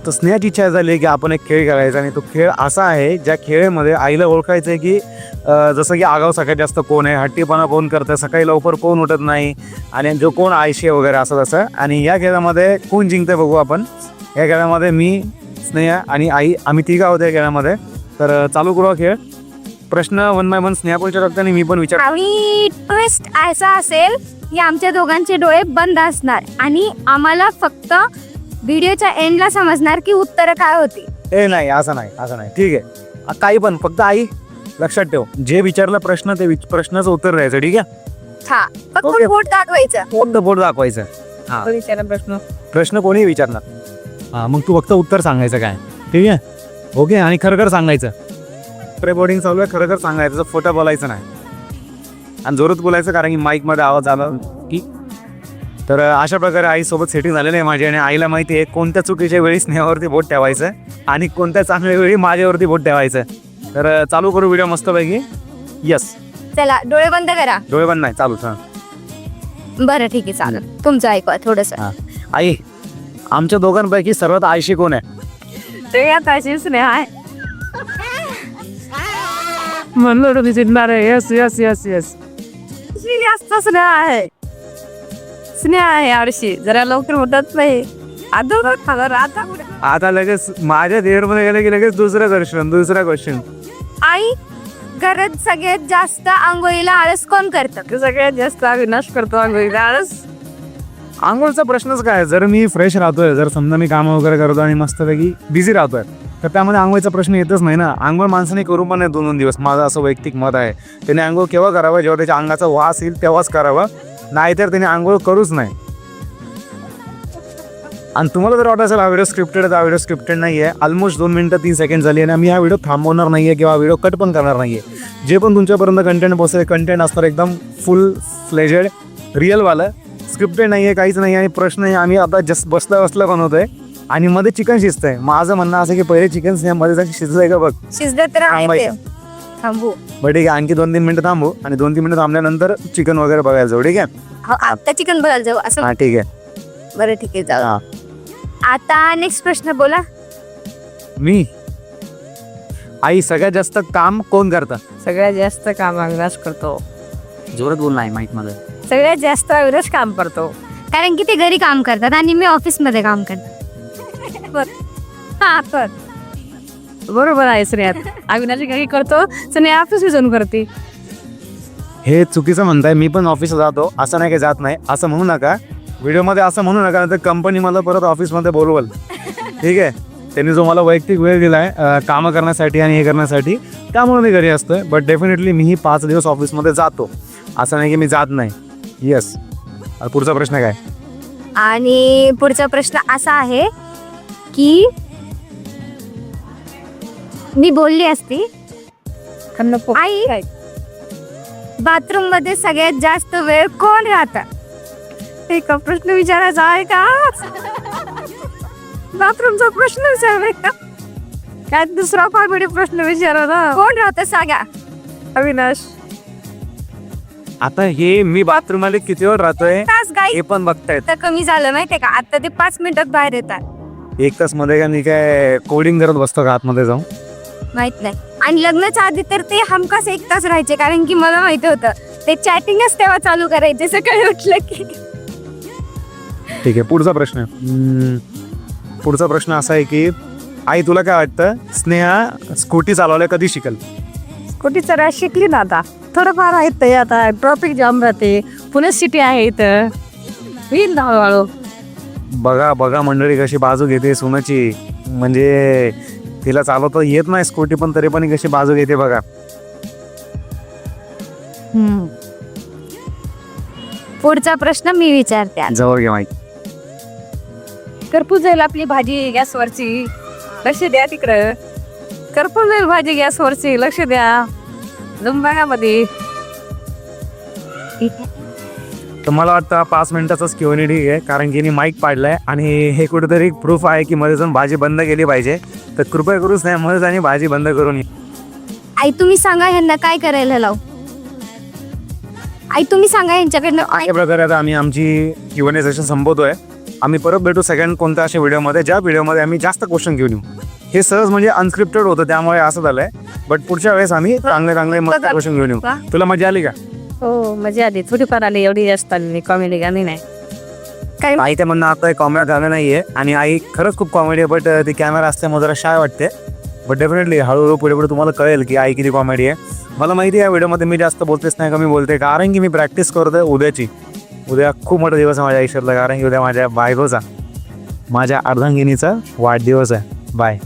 तर स्नेहाची इच्छा झाली की आपण एक खेळ खेळायचा आणि तो खेळ असा आहे ज्या खेळामध्ये आईला ओळखायचं आहे की जसं की आगाऊ सगळ्यात जास्त कोण आहे, हट्टीपणा कोण करतं, सकाळी लवकर कोण उठत नाही आणि जो कोण आळशी आहे वगैरे असं तसं. आणि या खेळामध्ये कोण जिंकते बघू आपण. या खेळामध्ये मी, स्नेहा आणि आई आम्ही तिघं आहोत या खेळामध्ये. तर चालू करू खेळ. प्रश्न 1 बाय 1 स्नेहा पण विचारत आणि मी पण विचार. आणि ट्विस्ट असा असेल की आमच्या दोघांचे डोळे बंद असणार आणि आम्हाला फक्त व्हिडिओच्या एंडला समजणार की उत्तर काय होती. नाही असं नाही. ठीक आहे, काही पण, फक्त आई लक्षात ठेव, जे विचारलं प्रश्न ते प्रश्नाचं उत्तर द्यायचं. ठीक आहे, हा फक्त Okay. बोट दाखवायचं. बोट दाखवायचं. हा, प्रश्न कोणी विचारणार. हा, मग तू फक्त उत्तर सांगायचं काय. ठीक आहे, ओके. आणि खरं सांगायचं. प्रेबोर्डिंग चालू आहे, खरं सांगायचं, खोटं बोलायचं नाही आणि जोरात बोलायचं, कारण की माईकमध्ये आवाज आला की. तर अशा प्रकारे आईसोबत सेटिंग झालेलं आहे माझी आणि आईला माहिती आहे कोणत्या चुकीच्या वेळी स्नेहावरती बोट ठेवायचं आणि कोणत्या चांगल्या वेळी माझ्यावरती बोट ठेवायचं. तर चालू करू व्हिडिओ मस्तपैकी. यस, चला डोळे बंद करा. डोळे बंद नाही, चालू. बरं ठीक आहे, चालेल. तुमचं ऐकवा थोडस. आई, आमच्या दोघांपैकी सर्वात आळशी कोण आहे. ते आता स्नेहा आहे. म्हणलं होतं जिंकणार आहे. येस येस येस येस जास्त स्नेहा आहे. स्नेहा आहे आरशी, जरा लवकर उठत नाही. आता लगेच माझ्या थिएटरमध्ये गेलं की लगेच दुसरा क्वेश्चन. आई, घरात सगळ्यात जास्त आंघोळीला आळस कोण करतं. सगळ्यात जास्त अविनाश करतो आळस. आंघोळचा प्रश्नच काय. जर मी फ्रेश राहतोय, जर समजा मी काम वगैरे करतो आणि मस्तपैकी बिझी राहतोय, तर त्यामध्ये आंघोळीचा प्रश्न येतच नाही ना. आंघोळ माणसाने करू पण नाही 2-2 दिवस. माझं असं वैयक्तिक मत आहे. त्याने आंघोळ केव्हा करावं, जेव्हा त्याच्या अंगाचा वास येईल तेव्हाच करावं, नाहीतर त्याने आंघोळ करूच नाही. आणि तुम्हाला जर वाटत असेल हा व्हिडिओ स्क्रिप्टेड, तर हा व्हिडिओ स्क्रिप्टेड नाही आहे. ऑलमोस्ट 2 मिनिटं 3 सेकंड झाली आणि आम्ही हा व्हिडिओ थांबवणार नाही आहे किंवा व्हिडिओ कट पण करणार नाही आहे. जे पण तुमच्यापर्यंत कंटेंट पोहोचेल, कंटेंट असणार एकदम फुल फ्लेजेड रिअलवालं, स्क्रिप्टेड नाही आहे, काहीच नाही. आणि प्रश्न आहे, आम्ही आता जस्ट बसलं बनवतो आहे आणि मध्ये चिकन शिजतंय. माझं म्हणणं असं की पहिले चिकन मध्ये जाऊन शिजलंय का बघ. शिजलं तर आहे ते. थांबू. बरं ठीक आहे, आणखी 2-3 मिनिटं थांबू आणि 2-3 मिनिटं थांबल्यानंतर चिकन वगैरे बघायला जाऊ. ठीक आहे, आता चिकन बघायला जाऊ असं. हां ठीक आहे. बरं ठीक आहे, जाऊ. हां, आता नेक्स्ट प्रश्न बोला. मी, आई, सगळ्यात जास्त काम कोण करतं. सगळ्यात जास्त काम अविनाश करतो. जोरात बोल नाही माईक मध्ये. सगळ्यात जास्त अविनाश काम करतो. कारण की ते घरी काम करतात आणि मी ऑफिस मध्ये काम करते. हा तर बरोबर आहे. स्नेहा अविनाश घरी करतो, स्नेहा ऑफिस जाऊन करते. हे चुकीचं म्हणताय. मी पण ऑफिसला जातो, असं नाही काही जात नाही, असं म्हणू नका. व्हिडिओमध्ये असं म्हणू नका, तर कंपनी मला परत ऑफिसमध्ये बोलवल. ठीक आहे, त्यांनी जो मला वैयक्तिक वेळ दिला आहे कामं करण्यासाठी आणि हे करण्यासाठी, त्यामुळे मी घरी असतोय. बट डेफिनेटली मीही 5 दिवस ऑफिसमध्ये जातो, असं नाही की मी जात नाही. येस, पुढचा प्रश्न काय. आणि पुढचा प्रश्न असा आहे की मी बोलली असती, आई, बाथरूम मध्ये सगळ्यात जास्त वेळ कोण राहतं. एक प्रश्न विचारायचा आहे का. बाथरूमचा प्रश्न विचारायचा काय. दुसरा कॉमेडी प्रश्न विचारा ना. कोण राहतं सांगा. अविनाश. आता हे मी बाथरूम मध्ये किती वेळ राहतोय तास गाई हे पण बघतायत. तर कमी झालं माहितीये का. आता ते 5 मिनिटात बाहेर येतात. 1 तास मध्ये का मी काय कोडिंग करत बसतो का आतमध्ये जाऊन. माहित नाही. आणि लग्नाच्या आधी तर ते हमखास 1 तास राहायचे, कारण की मला माहिती होतं ते चॅटिंगच तेव्हा चालू करायचे सकाळी उठलं की. ठीक आहे, पुढचा प्रश्न. पुढचा प्रश्न असा आहे की आई, तुला काय वाटतं स्नेहा स्कूटी चालवायला कधी शिकल. कुठे चढा शिकली ना. आता थोडंफार आहेत ते. आता ट्रॉफिक जाम राहते, पुणे सिटी आहे इथं, येईल ना हळूहळू. बघा मंडळी कशी बाजू घेते सोनाची. म्हणजे तिला चालवता येत नाही स्कूटी, पण तरी पण कशी बाजू घेते बघा. पुढचा प्रश्न मी विचारते. जवळ घे माहिती. करपूस जाईल आपली भाजी गॅसवरची, लक्ष द्या तिकडं. करपूस जाईल भाजी गॅसवरची, लक्ष द्या लंबागामध्ये. तर मला वाटतं 5 मिनिटाचाच Q&A ठीक आहे, कारण की माईक पाडलाय आणि हे कुठेतरी प्रूफ आहे की मध्ये जाऊन भाजी बंद केली पाहिजे. तर कृपया करूच नाही मध्ये जाऊन भाजी बंद करून ये. आई, तुम्ही सांगा ह्यांना काय करायला लावू. आई, तुम्ही सांगा यांच्याकडनं. अशा प्रकारे आता आम्ही आमची Q&A सेशन संपवतोय. आम्ही परत भेटू सेकंड कोणत्या अशा व्हिडिओमध्ये, ज्या व्हिडिओमध्ये आम्ही जास्त क्वेश्चन घेऊन येऊ. हे सहज म्हणजे अनस्क्रिप्टेड होतं त्यामुळे असं झालंय. बट पुढच्या वेळेस आम्ही चांगले मस्त क्वेश्चन घेऊन येऊ. तुला मजा आली का? हो मजा आली, थोडीफार आली, एवढी जास्त आली कॉमेडी गाणी नाही. आई ते म्हणणं आता कॉमेडी गाणं नाहीये आणि आई खरंच खूप कॉमेडी आहे, बट ती कॅमेरा असल्यामुळे जरा शाय वाटते. बट डेफिनेटली हळूहळू पुढे तुम्हाला कळेल की आई किती कॉमेडी आहे. मला माहिती आहे या व्हिडिओमध्ये मी जास्त बोलतेच नाही, कमी बोलते, कारण की मी प्रॅक्टिस करतोय उद्याची. उद्या खूप मोठा दिवस आहे माझ्या आयुष्यातला, कारण की उद्या माझ्या बायकोचा, माझ्या अर्धांगिनीचा वाढदिवस आहे. बाय.